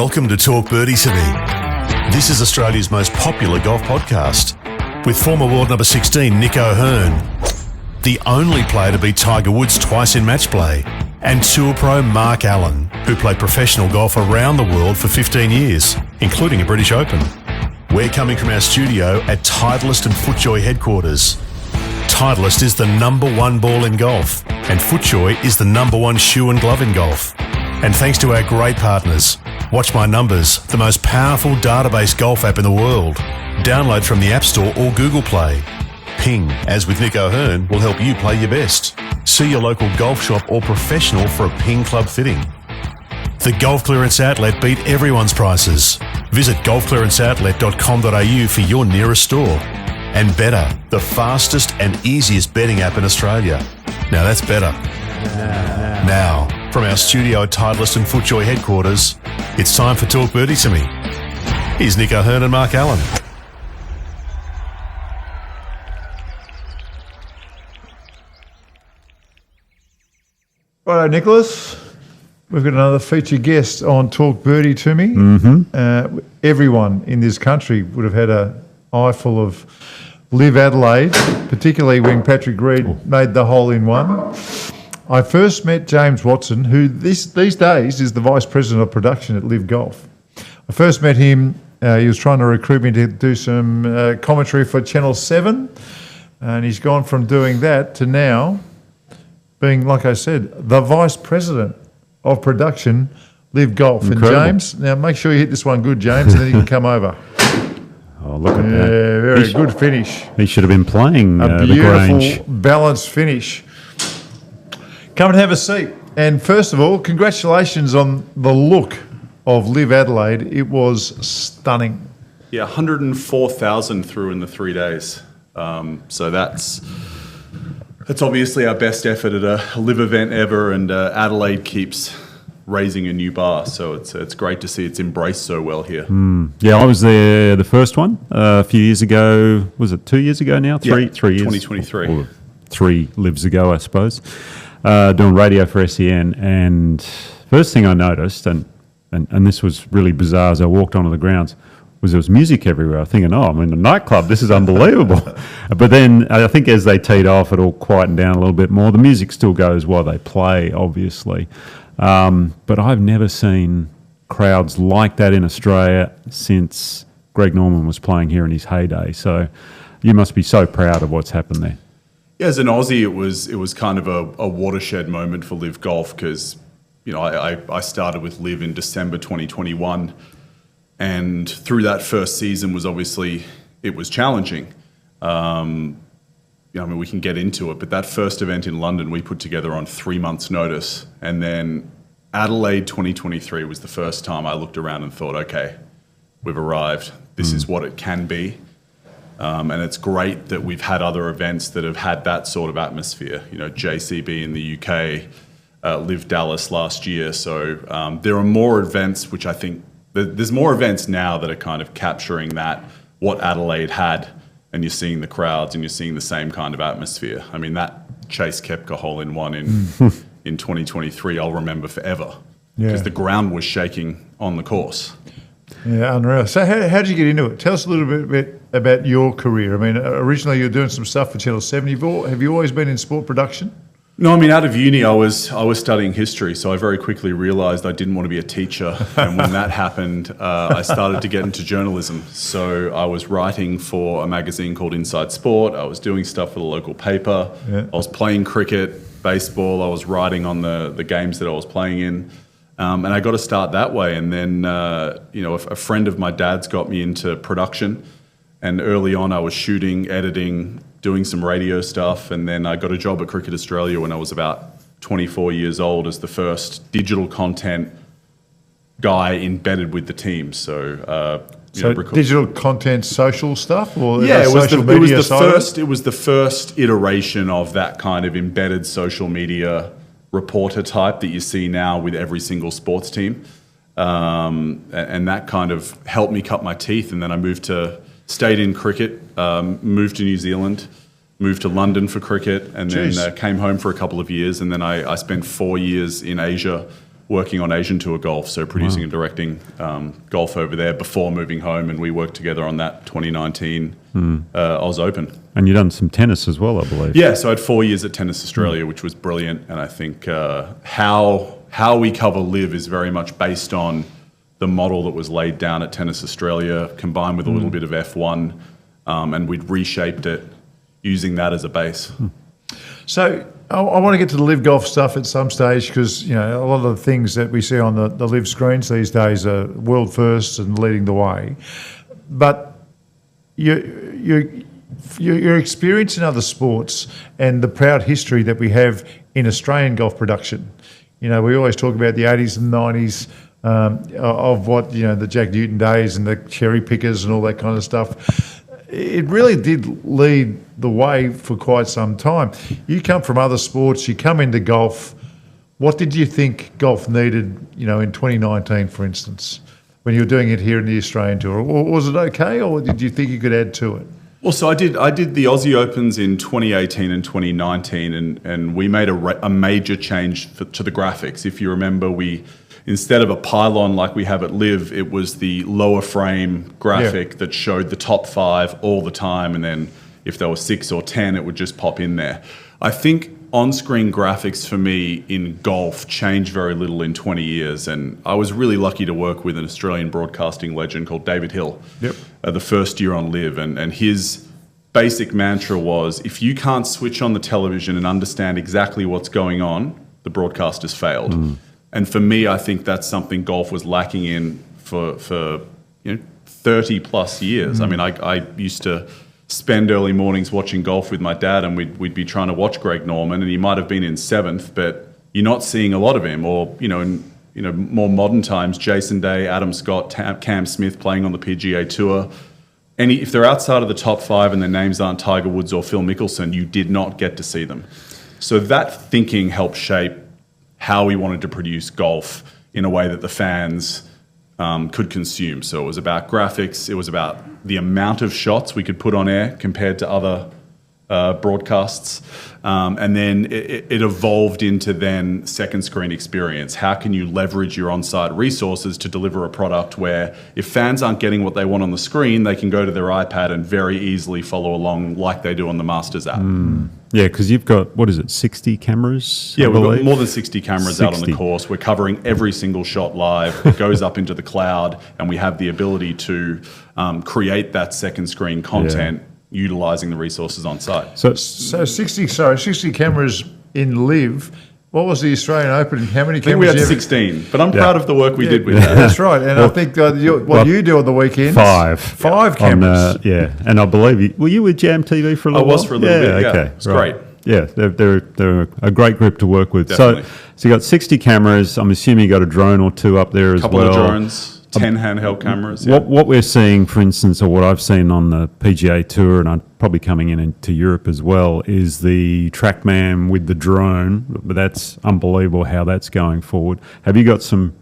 Welcome to Talk Birdie to Me. This is Australia's most popular golf podcast with former world number 16 Nick O'Hearn, the only player to beat Tiger Woods twice in match play, and tour pro Mark Allen, who played professional golf around the world for 15 years, including a British Open. We're coming from our studio at Titleist and FootJoy headquarters. Titleist is the #1 ball in golf, and FootJoy is the #1 shoe and glove in golf. And thanks to our great partners, Watch My Numbers, the most powerful database golf app in the world. Download from the App Store or Google Play. Ping, as with Nick O'Hearn, will help you play your best. See your local golf shop or professional for a Ping Club fitting. The Golf Clearance Outlet beat everyone's prices. Visit golfclearanceoutlet.com.au for your nearest store. And Better, the fastest and easiest betting app in Australia. Now that's better. Now, from our studio at Titleist and FootJoy headquarters, it's time for Talk Birdie to Me. Here's Nick O'Hearn and Mark Allen. Righto, Nicholas. We've got another featured guest on Talk Birdie to Me. Everyone in this country would have had an eye full of LIV Adelaide, particularly when Patrick Reed made the hole-in-one. I first met James Watson, who these days is the Vice President of Production at LIV Golf. I first met him, he was trying to recruit me to do some commentary for Channel 7, and he's gone from doing that to now being, like I said, the Vice President of Production, LIV Golf. Incredible. And James, now make sure you hit this one good, James, and then you can come over. Oh, look at that. Yeah, very good finish. He should have been playing A the beautiful, Grange. balanced finish. Come and have a seat. And first of all, congratulations on the look of LIV Adelaide. It was stunning. Yeah, 104,000 through in the 3 days. So that's obviously our best effort at a LIV event ever, and Adelaide keeps raising a new bar. So it's great to see it's embraced so well here. Yeah, I was there the first one a few years ago. Was it 2 years ago now? Three years? 2023. Or 3 lives ago, I suppose. Doing radio for SEN, and first thing I noticed, and this was really bizarre as I walked onto the grounds, was there was music everywhere. I was thinking, I'm in a nightclub, this is unbelievable. But then I think as they teed off, it all quietened down a little bit more. The music still goes while they play, obviously. But I've never seen crowds like that in Australia since Greg Norman was playing here in his heyday. So you must be so proud of what's happened there. Yeah, as an Aussie, it was kind of a watershed moment for LIV Golf because, I started with LIV in December 2021, and through that first season was obviously, it was challenging. We can get into it, but that first event in London we put together on 3 months' notice, and then Adelaide 2023 was the first time I looked around and thought, okay, we've arrived. This is what it can be. And it's great that we've had other events that have had that sort of atmosphere. JCB in the UK, LIV Dallas last year. So there are more events, which I think there's more events now that are kind of capturing that, what Adelaide had, and you're seeing the crowds and you're seeing the same kind of atmosphere. I mean, that Chase Koepka hole-in-one in 2023, I'll remember forever because the ground was shaking on the course. Yeah, unreal. So how did you get into it? Tell us a little bit about your career. I mean, originally you were doing some stuff for Channel 7. Have you always been in sport production? No, I mean, out of uni, I was studying history, so I very quickly realised I didn't want to be a teacher. And when that happened, I started to get into journalism. So I was writing for a magazine called Inside Sport. I was doing stuff for the local paper. Yeah. I was playing cricket, baseball. I was writing on the games that I was playing in. And I got to start that way. And then, a friend of my dad's got me into production. And early on, I was shooting, editing, doing some radio stuff. And then I got a job at Cricket Australia when I was about 24 years old as the first digital content guy embedded with the team. So digital content, social stuff, or yeah, it was the first iteration of that kind of embedded social media reporter type that you see now with every single sports team, and that kind of helped me cut my teeth. And then I stayed in cricket, moved to New Zealand, moved to London for cricket, and then came home for a couple of years. And then I spent 4 years in Asia working on Asian Tour Golf, so producing and directing golf over there before moving home, and we worked together on that 2019 Oz Open. And you've done some tennis as well, I believe. Yeah, so I had 4 years at Tennis Australia, which was brilliant, and I think how we cover LIV is very much based on the model that was laid down at Tennis Australia, combined with a little bit of F1, and we'd reshaped it using that as a base. So I want to get to the LIV Golf stuff at some stage because, you know, a lot of the things that we see on the LIV screens these days are world firsts and leading the way. But your experience in other sports and the proud history that we have in Australian golf production. You know, we always talk about the 80s and 90s of what, you know, the Jack Newton days and the cherry pickers and all that kind of stuff. It really did lead the way for quite some time. You come from other sports, you come into golf. What did you think golf needed, you know, in 2019, for instance, when you were doing it here in the Australian Tour? Or was it okay, or did you think you could add to it? Well, so I did the Aussie Opens in 2018 and 2019, and we made a major change to the graphics. If you remember, instead of a pylon like we have at LIV, it was the lower frame graphic that showed the top 5 all the time, and then if there were 6 or 10, it would just pop in there. I think on-screen graphics for me in golf changed very little in 20 years, and I was really lucky to work with an Australian broadcasting legend called David Hill, the first year on LIV, and his basic mantra was, if you can't switch on the television and understand exactly what's going on, the broadcast has failed. And for me, I think that's something golf was lacking in for 30 plus years. I mean, I used to spend early mornings watching golf with my dad, and we'd be trying to watch Greg Norman, and he might have been in 7th, but you're not seeing a lot of him. Or in more modern times, Jason Day, Adam Scott, Cam Smith playing on the PGA Tour. If they're outside of the top 5 and their names aren't Tiger Woods or Phil Mickelson, you did not get to see them. So that thinking helped shape how we wanted to produce golf in a way that the fans could consume. So it was about graphics, it was about the amount of shots we could put on air compared to other broadcasts. And then it evolved into then second screen experience. How can you leverage your on-site resources to deliver a product where if fans aren't getting what they want on the screen, they can go to their iPad and very easily follow along like they do on the Masters app. Yeah, because you've got, 60 cameras? Yeah, we've got more than 60 cameras out on the course. We're covering every single shot live. It goes up into the cloud, and we have the ability to create that second screen content utilising the resources on site. So 60 cameras in LIV. What was the Australian Open? How many cameras? I think we had 16, but I'm proud of the work we did with that. That's right. And I think what you do on the weekends? 5. 5 cameras. And I believe were you with Jam TV for a little while? I was for a little bit, yeah. Okay. It's great. Yeah, they're a great group to work with. Definitely. So you got 60 cameras. I'm assuming you got a drone or 2 up there as well. A couple of drones. 10 handheld cameras. What we're seeing, for instance, or what I've seen on the PGA Tour, and I'm probably coming into Europe as well, is the TrackMan with the drone. But that's unbelievable how that's going forward. Have you got some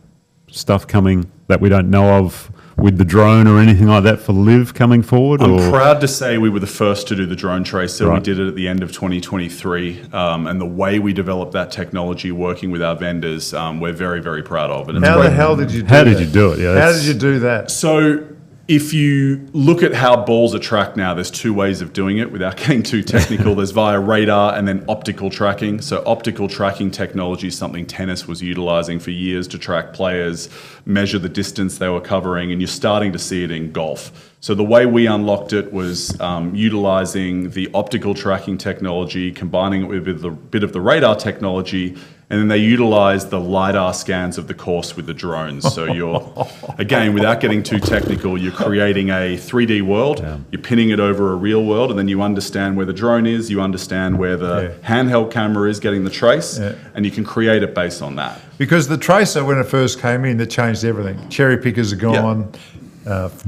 stuff coming that we don't know of with the drone or anything like that for LIV coming forward? I'm proud to say we were the first to do the drone tracer. Right. We did it at the end of 2023. And the way we developed that technology working with our vendors, we're very, very proud of. And how the hell did you do that? How did you do it? Yeah, how did you do that? So if you look at how balls are tracked now, there's 2 ways of doing it without getting too technical. There's via radar and then optical tracking. So optical tracking technology is something tennis was utilizing for years to track players, measure the distance they were covering, and you're starting to see it in golf. So the way we unlocked it was utilizing the optical tracking technology, combining it with a bit of the radar technology, and then they utilize the LiDAR scans of the course with the drones. So you're, again, without getting too technical, you're creating a 3D world, you're pinning it over a real world, and then you understand where the drone is, you understand where the handheld camera is getting the trace, and you can create it based on that. Because the tracer, when it first came in, it changed everything. Cherry pickers are gone,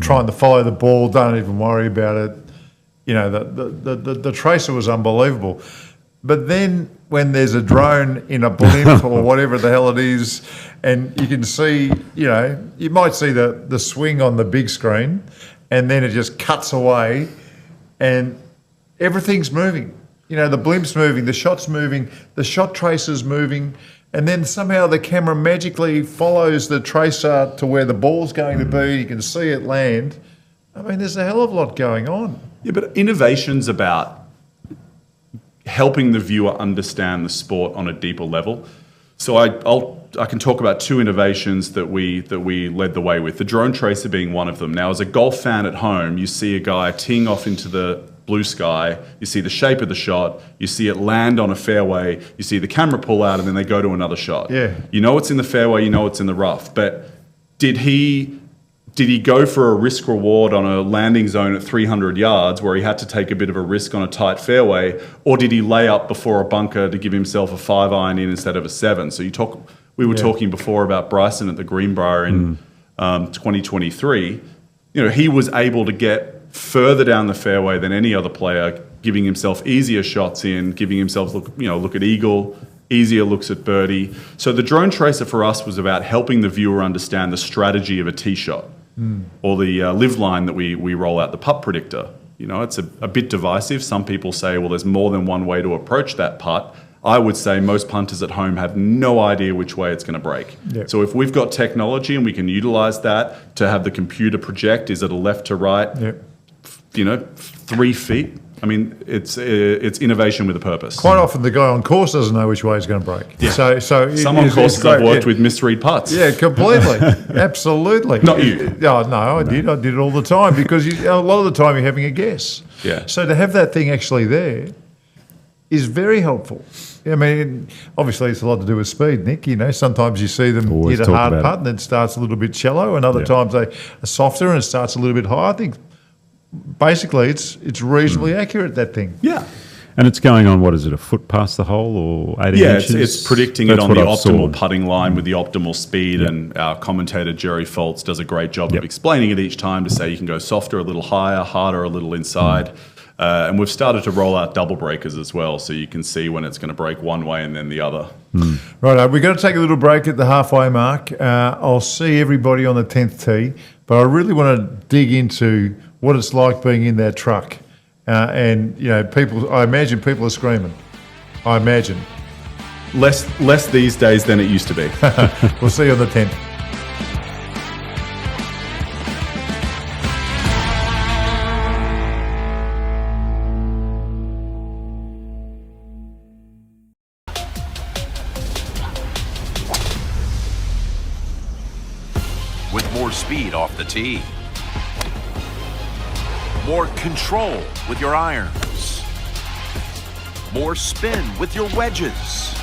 trying to follow the ball, don't even worry about it. You know, the tracer was unbelievable. But then when there's a drone in a blimp or whatever the hell it is, and you can see, you might see the swing on the big screen, and then it just cuts away and everything's moving. The blimp's moving, the shot's moving, the shot tracer's moving, and then somehow the camera magically follows the tracer to where the ball's going to be. You can see it land. I mean, there's a hell of a lot going on. Yeah, but innovation's about helping the viewer understand the sport on a deeper level. So I can talk about two innovations that we led the way with. The drone tracer being one of them. Now, as a golf fan at home, you see a guy teeing off into the blue sky, you see the shape of the shot, you see it land on a fairway, you see the camera pull out, and then they go to another shot. Yeah. You know it's in the fairway, you know it's in the rough. But did he go for a risk reward on a landing zone at 300 yards where he had to take a bit of a risk on a tight fairway, or did he lay up before a bunker to give himself a 5-iron in instead of a 7? So we were talking before about Bryson at the Greenbrier in 2023. You know, he was able to get further down the fairway than any other player, giving himself easier shots in, giving himself look at eagle, easier looks at birdie. So the drone tracer for us was about helping the viewer understand the strategy of a tee shot, or the LIV line that we roll out, the putt predictor. You know, it's a bit divisive. Some people say, well, there's more than one way to approach that putt. I would say most punters at home have no idea which way it's going to break. Yep. So if we've got technology and we can utilize that to have the computer project, is it a left to right, 3 feet? I mean, it's innovation with a purpose. Quite often the guy on course doesn't know which way he's going to break. Yeah. So some on courses I've worked with misread putts. Yeah, completely. Absolutely. Not you. Oh, no, I did it all the time because a lot of the time you're having a guess. Yeah. So to have that thing actually there is very helpful. I mean, obviously it's a lot to do with speed, Nick. You know, sometimes you see them Always hit a talk hard about putt and it starts a little bit shallow, and other times they are softer and it starts a little bit higher. I think basically it's reasonably accurate, that thing. Yeah. And it's going on, what is it, a foot past the hole or 18 inches? Yeah, it's predicting That's it on the what I've optimal saw. putting line with the optimal speed, and our commentator Jerry Foltz does a great job of explaining it each time to say you can go softer, a little higher, harder, a little inside. And we've started to roll out double breakers as well, so you can see when it's going to break one way and then the other. Right, we're going to take a little break at the halfway mark. I'll see everybody on the 10th tee, but I really want to dig into what it's like being in that truck. And, you know, I imagine people are screaming. I imagine. Less these days than it used to be. We'll see you on the 10th. With more speed off the tee. More control with your irons. More spin with your wedges.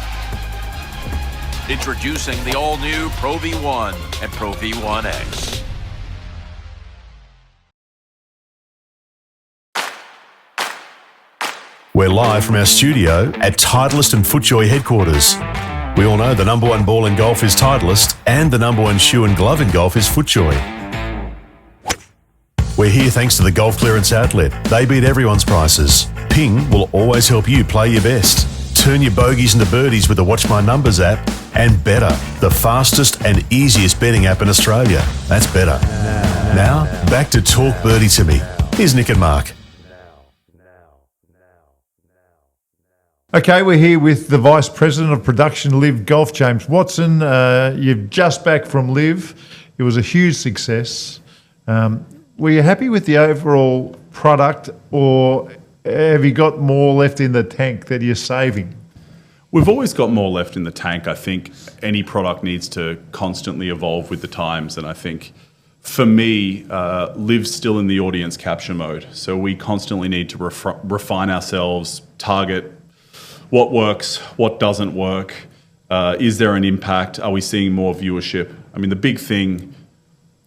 Introducing the all-new Pro V1 and Pro V1X. We're live from our studio at Titleist and FootJoy headquarters. We all know the number one ball in golf is Titleist, and the number one shoe and glove in golf is FootJoy. We're here thanks to the Golf Clearance Outlet. They beat everyone's prices. Ping will always help you play your best. Turn your bogeys into birdies with the Watch My Numbers app, and Better, the fastest and easiest betting app in Australia. That's better. Now, back to Talk Birdie to Me. Here's Nick and Mark. Okay, we're here with the Vice President of Production, LIV Golf, James Watson. You're just back from LIV. It was a huge success. Were you happy with the overall product, or have you got more left in the tank that you're saving? We've always got more left in the tank. I think any product needs to constantly evolve with the times, and I think for me, LIV's still in the audience capture mode. So we constantly need to refine ourselves, target what works, what doesn't work. Is there an impact? Are we seeing more viewership? I mean, the big thing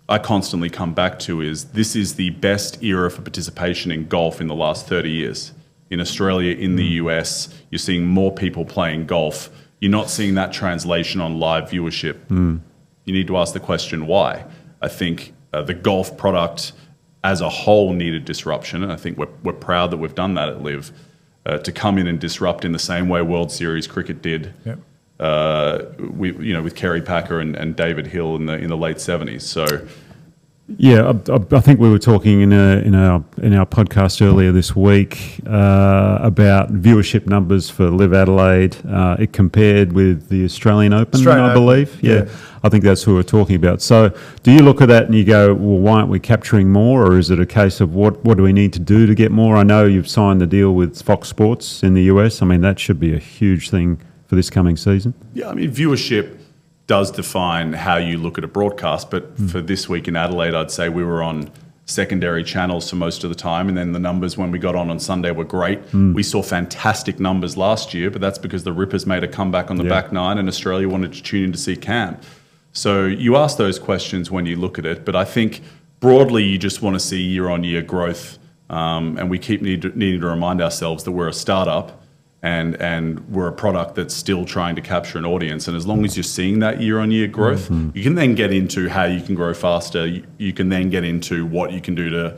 I constantly come back to is this is the best era for participation in golf in the last 30 years. In Australia, in the US, you're seeing more people playing golf. You're not seeing that translation on live viewership. You need to ask the question, why? I think the golf product as a whole needed disruption, and I think we're proud that we've done that at LIV. To come in and disrupt in the same way World Series cricket did, with Kerry Packer and David Hill in the late 70s. So Yeah, I think we were talking in our podcast earlier this week about viewership numbers for LIV Adelaide. It compared with the Australian Open, I believe. Yeah, I think that's who we're talking about. So, do you look at that and you go, well, why aren't we capturing more, or is it a case of what do we need to do to get more? I know you've signed the deal with Fox Sports in the US. I mean, that should be a huge thing for this coming season. Yeah, I mean, viewership does define how you look at a broadcast, but for this week in Adelaide, I'd say we were on secondary channels for most of the time, and then the numbers when we got on Sunday were great. We saw fantastic numbers last year, but that's because the Rippers made a comeback on the back nine and Australia wanted to tune in to see Cam. So you ask those questions when you look at it, but I think broadly you just want to see year-on-year growth, and we keep needing to remind ourselves that we're a startup, and we're a product that's still trying to capture an audience. And as long as you're seeing that year-on-year growth, you can then get into how you can grow faster. You can then get into what you can do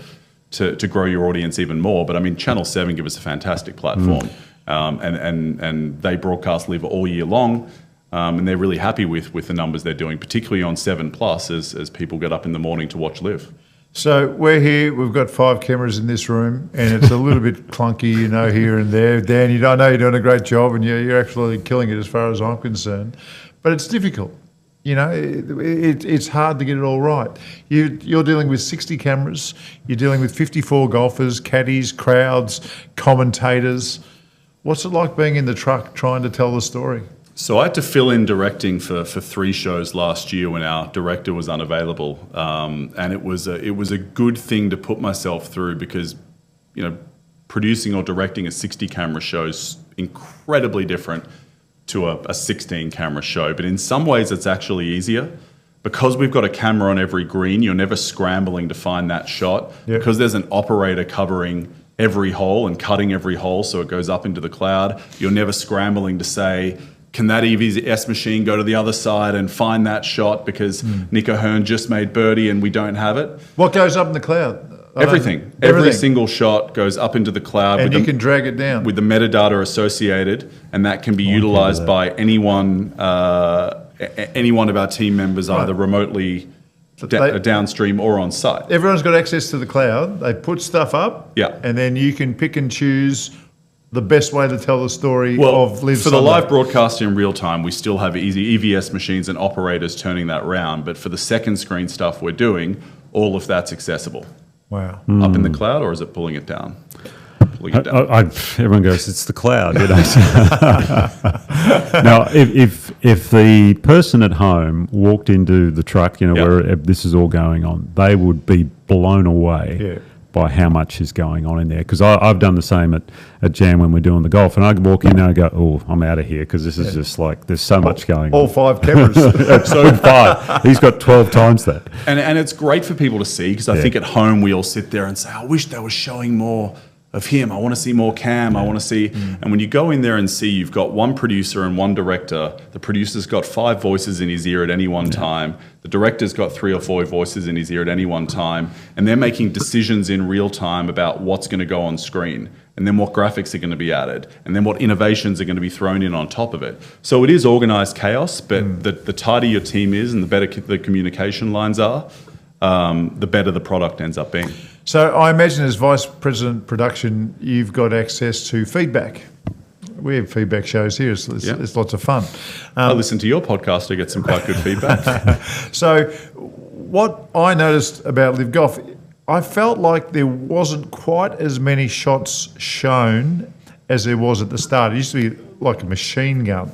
to grow your audience even more. But I mean, Channel 7 give us a fantastic platform, and they broadcast LIV all year long, and they're really happy with the numbers they're doing, particularly on 7+ as people get up in the morning to watch LIV. So we're here, we've got 5 cameras in this room, and it's a little bit clunky, here and there. Dan, I know you're doing a great job, and you're actually killing it as far as I'm concerned. But it's difficult. It's hard to get it all right. You're dealing with 60 cameras, you're dealing with 54 golfers, caddies, crowds, commentators. What's it like being in the truck trying to tell the story? So I had to fill in directing for 3 shows last year when our director was unavailable, and it was a good thing to put myself through because, producing or directing a 60 camera show is incredibly different to a 16 camera show. But in some ways, it's actually easier because we've got a camera on every green. You're never scrambling to find that shot because there's an operator covering every hole and cutting every hole so it goes up into the cloud. You're never scrambling to say, can that EVS machine go to the other side and find that shot because Nick O'Hearn just made birdie and we don't have it? What goes up in the cloud? Everything. Every single shot goes up into the cloud. And you can drag it down. With the metadata associated, and that can be utilised by anyone of our team members, either remotely downstream or on site. Everyone's got access to the cloud. They put stuff up, and then you can pick and choose the best way to tell the story of LIV For the live broadcast in real time, we still have easy EVS machines and operators turning that round. But for the second screen stuff we're doing, all of that's accessible. Wow. Up in the cloud, or is it pulling it down? Everyone goes, it's the cloud. Now, if the person at home walked into the truck, where this is all going on, they would be blown away by how much is going on in there. Because I've done the same at Jam when we're doing the golf, and I walk in there and go, oh, I'm out of here because this is just like there's so much going on. All 5 cameras. So 5. He's got 12 times that. And it's great for people to see because I think at home we all sit there and say, I wish they were showing more of him. I want to see more Cam. I want to see. And when you go in there and see you've got one producer and one director, the producer's got 5 voices in his ear at any one time. The director's got 3 or 4 voices in his ear at any one time. And they're making decisions in real time about what's going to go on screen and then what graphics are going to be added and then what innovations are going to be thrown in on top of it. So it is organised chaos, but the tighter your team is and the better the communication lines are, the better the product ends up being. So I imagine as Vice President Production, you've got access to feedback. We have feedback shows here. It's lots of fun. I listen to your podcast to get some quite good feedback. So what I noticed about LIV Golf, I felt like there wasn't quite as many shots shown as there was at the start. It used to be like a machine gun.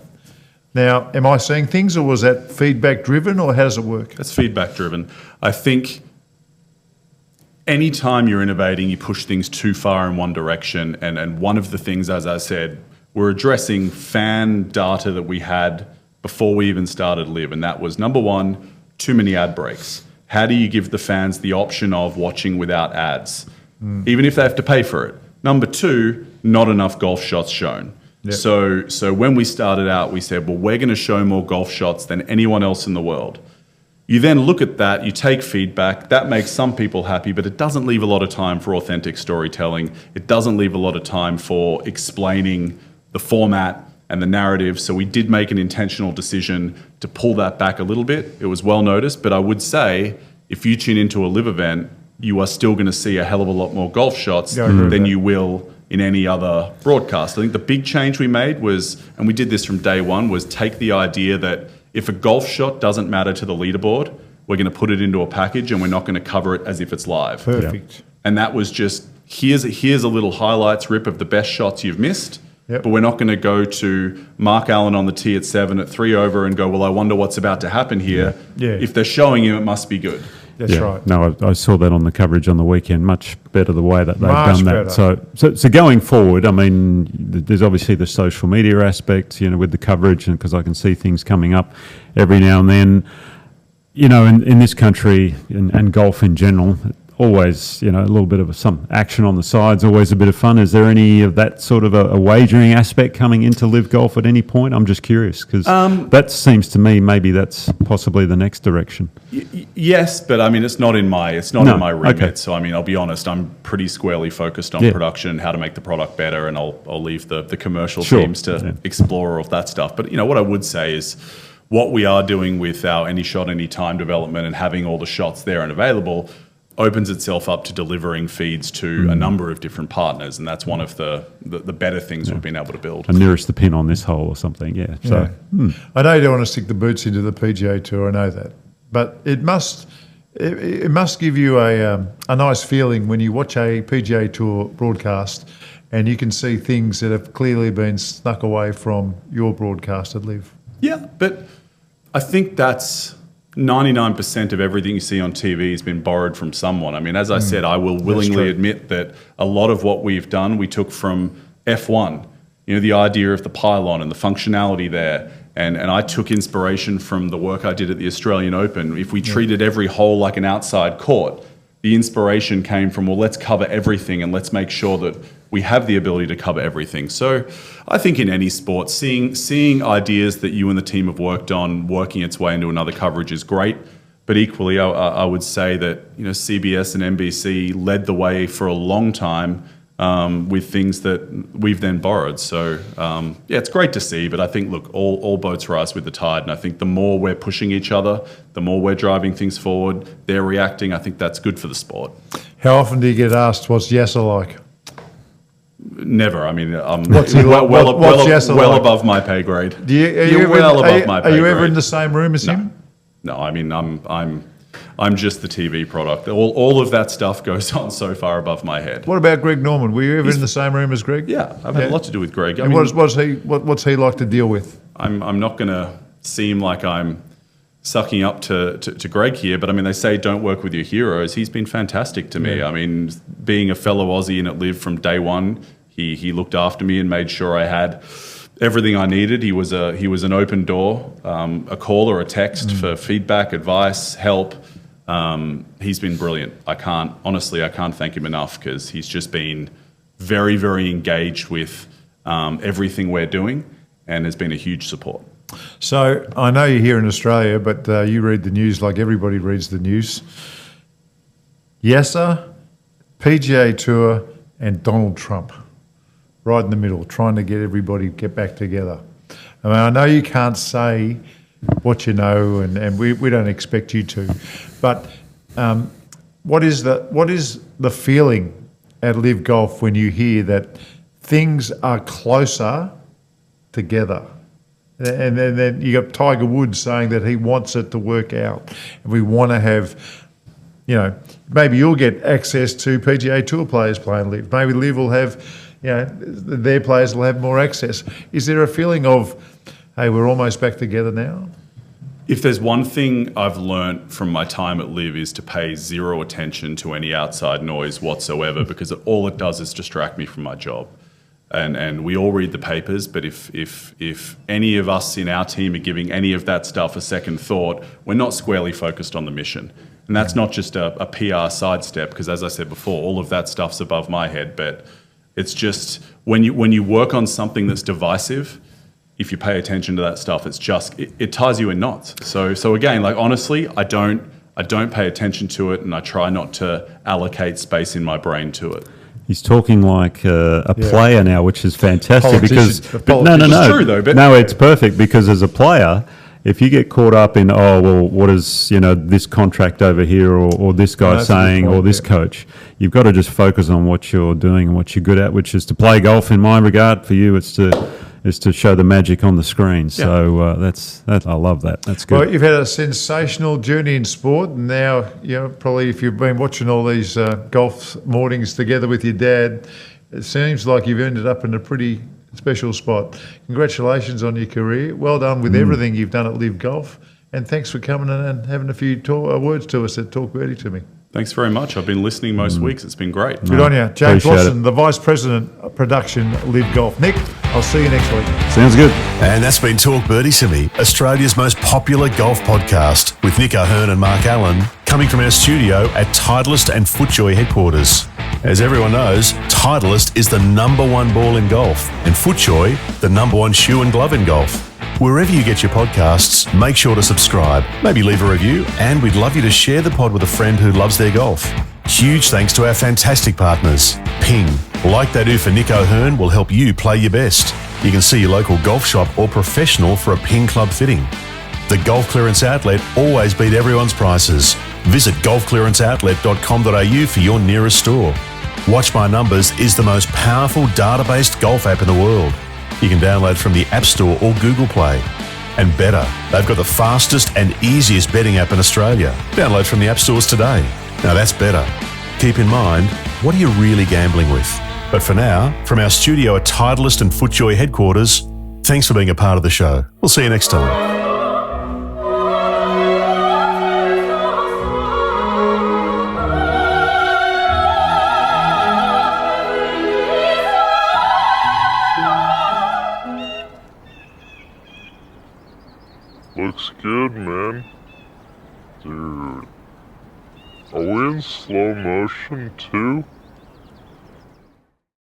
Now, am I seeing things, or was that feedback driven, or how does it work? That's feedback driven. I think anytime you're innovating, you push things too far in one direction. And one of the things, as I said, we're addressing fan data that we had before we even started LIV. And that was, number one, too many ad breaks. How do you give the fans the option of watching without ads, even if they have to pay for it? Number two, not enough golf shots shown. Yep. So when we started out, we said, well, we're going to show more golf shots than anyone else in the world. You then look at that, you take feedback, that makes some people happy, but it doesn't leave a lot of time for authentic storytelling. It doesn't leave a lot of time for explaining the format and the narrative. So we did make an intentional decision to pull that back a little bit. It was well noticed, but I would say if you tune into a LIV event, you are still going to see a hell of a lot more golf shots than you will in any other broadcast. I think the big change we made was, and we did this from day one, was take the idea that if a golf shot doesn't matter to the leaderboard, we're going to put it into a package and we're not going to cover it as if it's live. Perfect. Yeah. And that was just, here's a little highlights rip of the best shots you've missed. Yep. But we're not going to go to Mark Allen on the tee at 7 at 3 over and go, well, I wonder what's about to happen here. Yeah. If they're showing him, it must be good. That's right. No, I saw that on the coverage on the weekend. Much better the way that they've done that. Better. So going forward, I mean, there's obviously the social media aspect, with the coverage, and because I can see things coming up every now and then. In this country and golf in general, always, a little bit of some action on the sides, always a bit of fun. Is there any of that sort of a wagering aspect coming into LIV Golf at any point? I'm just curious because that seems to me maybe that's possibly the next direction. Yes, but I mean, it's not in my my remit. Okay. So I mean, I'll be honest, I'm pretty squarely focused on production, how to make the product better, and I'll leave the commercial teams to explore all of that stuff. But what I would say is, what we are doing with our Any Shot, Any Time development and having all the shots there and available opens itself up to delivering feeds to a number of different partners, and that's one of the better things we've been able to build. And nearest the pin on this hole or something, So I know you don't want to stick the boots into the PGA Tour, I know that, but it must give you a nice feeling when you watch a PGA Tour broadcast and you can see things that have clearly been snuck away from your broadcast at LIV. Yeah, but I think that's 99% of everything you see on TV has been borrowed from someone. I mean, as I said, I will willingly admit that a lot of what we've done, we took from F1, the idea of the pylon and the functionality there. And I took inspiration from the work I did at the Australian Open. If we treated every hole like an outside court, the inspiration came from, well, let's cover everything and let's make sure that we have the ability to cover everything. So I think in any sport, seeing ideas that you and the team have worked on working its way into another coverage is great. But equally, I would say that CBS and NBC led the way for a long time with things that we've then borrowed. So it's great to see. But I think, look, all boats rise with the tide. And I think the more we're pushing each other, the more we're driving things forward, they're reacting. I think that's good for the sport. How often do you get asked what's Yasser like? Never. I mean, what's he like? well above my pay grade. Are you ever in the same room as him? No, I mean, I'm just the TV product. All of that stuff goes on so far above my head. What about Greg Norman? Were you ever in the same room as Greg? Yeah, I've had a lot to do with Greg. And what's he like to deal with? I'm not going to seem like I'm sucking up to Greg here, but I mean, they say don't work with your heroes. He's been fantastic to me. I mean, being a fellow Aussie and at LIV from day one, he looked after me and made sure I had everything I needed. He was an open door, a call or a text for feedback, advice, help. He's been brilliant. I can't thank him enough because he's just been very, very engaged with everything we're doing and has been a huge support. So I know you're here in Australia, but you read the news like everybody reads the news. Yasser, PGA Tour and Donald Trump right in the middle, trying to get back together. I mean, I know you can't say what you know, and we don't expect you to, but what is the feeling at LIV Golf when you hear that things are closer together? And then you got Tiger Woods saying that he wants it to work out, and we want to have, maybe you'll get access to PGA Tour players playing LIV. Maybe LIV will have, their players will have more access. Is there a feeling of, hey, we're almost back together now? If there's one thing I've learnt from my time at LIV is to pay zero attention to any outside noise whatsoever, because all it does is distract me from my job. And we all read the papers, but if any of us in our team are giving any of that stuff a second thought, we're not squarely focused on the mission. And that's not just a PR sidestep, because as I said before, all of that stuff's above my head. But it's just when you work on something that's divisive, if you pay attention to that stuff, it ties you in knots. So again, like honestly, I don't pay attention to it, and I try not to allocate space in my brain to it. He's talking like a player now, which is fantastic. Politician. No. It's true though. But no, it's perfect because as a player, if you get caught up in, oh, well, what is, this contract over here or this guy that's a good saying point, or this yeah. coach, you've got to just focus on what you're doing and what you're good at, which is to play golf in my regard. For you, it's to show the magic on the screen. So that's I love that. That's good. Well, you've had a sensational journey in sport, and now, probably if you've been watching all these golf mornings together with your dad, it seems like you've ended up in a pretty special spot. Congratulations on your career. Well done with everything you've done at LIV Golf, and thanks for coming in and having a few words to us at Talk Birdie to me. Thanks very much. I've been listening most weeks. It's been great. Good on you. James Appreciate Lawson, the Vice President of Production, LIV Golf. Nick, I'll see you next week. Sounds good. And that's been Talk Birdie to me, Australia's most popular golf podcast, with Nick O'Hearn and Mark Allen, coming from our studio at Titleist and FootJoy headquarters. As everyone knows, Titleist is the #1 ball in golf, and FootJoy, the #1 shoe and glove in golf. Wherever you get your podcasts, make sure to subscribe, maybe leave a review, and we'd love you to share the pod with a friend who loves their golf. Huge thanks to our fantastic partners. Ping, like they do for Nick O'Hearn, will help you play your best. You can see your local golf shop or professional for a Ping Club fitting. The Golf Clearance Outlet always beat everyone's prices. Visit golfclearanceoutlet.com.au for your nearest store. Watch My Numbers is the most powerful data-based golf app in the world. You can download from the App Store or Google Play. And better, they've got the fastest and easiest betting app in Australia. Download from the App Stores today. Now that's better. Keep in mind, what are you really gambling with? But for now, from our studio at Titleist and FootJoy headquarters, thanks for being a part of the show. We'll see you next time. Looks good, man. Dude. Are we in slow motion too?